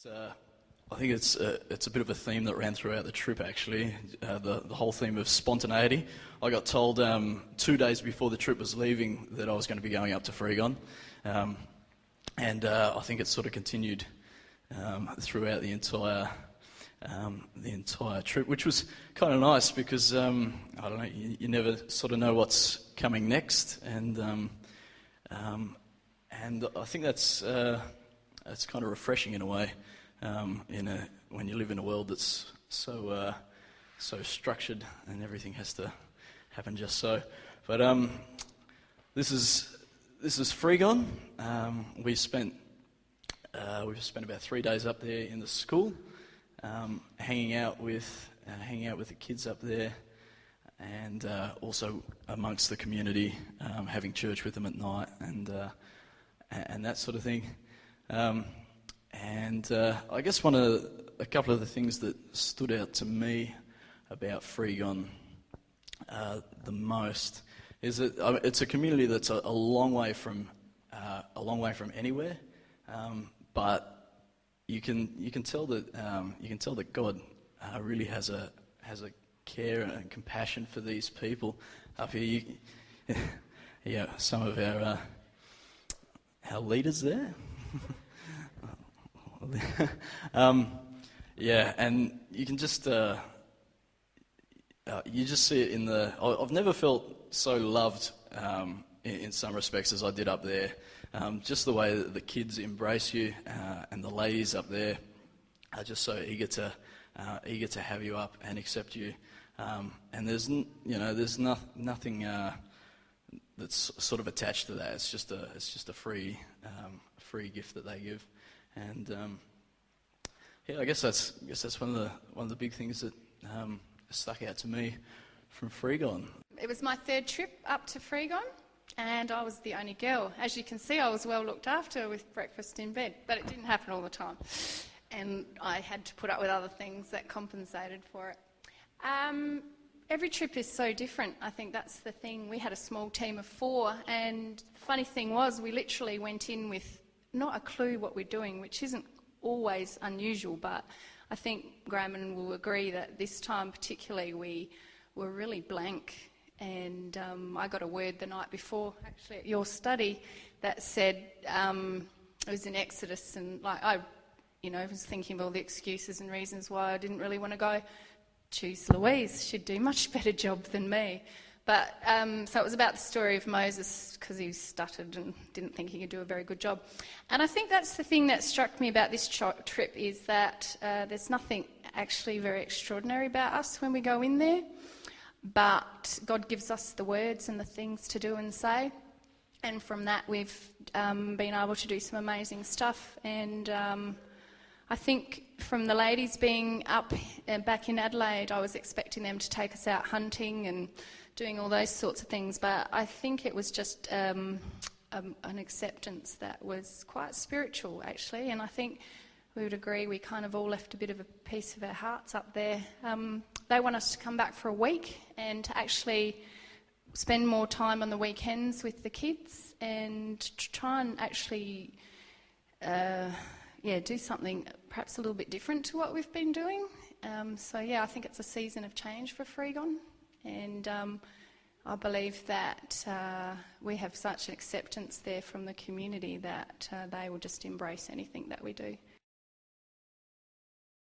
I think it's a bit of a theme that ran throughout the trip, actually, the whole theme of spontaneity. I got told 2 days before the trip was leaving that I was going to be going up to Fregon, and I think it sort of continued throughout the entire trip, which was kind of nice because, I don't know, you never sort of know what's coming next, and I think that's kind of refreshing in a way. When you live in a world that's so structured and everything has to happen just so. But this is Fregon. We've spent about 3 days up there in the school, hanging out with the kids up there, and also amongst the community, having church with them at night and that sort of thing. I guess a couple of the things that stood out to me about Fregon the most is that it's a community that's a long way from anywhere, but you can tell that God really has a care and compassion for these people up here. Yeah, some of our leaders there. Yeah, and you can just see it in the. I've never felt so loved in some respects as I did up there. Just the way that the kids embrace you, and the ladies up there are just so eager to have you up and accept you. And there's nothing that's sort of attached to that. It's just a free gift that they give. And I guess that's one of the big things that stuck out to me from Fregon. It was my third trip up to Fregon, and I was the only girl. As you can see, I was well looked after with breakfast in bed, but it didn't happen all the time, and I had to put up with other things that compensated for it. Every trip is so different. I think that's the thing. We had a small team of 4, and the funny thing was we literally went in with not a clue what we're doing, which isn't always unusual, but I think Graham will agree that this time particularly we were really blank, and I got a word the night before, actually at your study, that said, it was in Exodus, and I was thinking of all the excuses and reasons why I didn't really want to go. Choose Louise, she'd do a much better job than me. But so it was about the story of Moses, because he stuttered and didn't think he could do a very good job. And I think that's the thing that struck me about this trip, is that there's nothing actually very extraordinary about us when we go in there, but God gives us the words and the things to do and say, and from that we've been able to do some amazing stuff. And I think from the ladies being up back in Adelaide, I was expecting them to take us out hunting and doing all those sorts of things, but I think it was just an acceptance that was quite spiritual, actually, and I think we would agree we kind of all left a bit of a piece of our hearts up there. They want us to come back for a week and to actually spend more time on the weekends with the kids and to try and actually do something perhaps a little bit different to what we've been doing. I think it's a season of change for Fregon, and I believe that we have such an acceptance there from the community that they will just embrace anything that we do.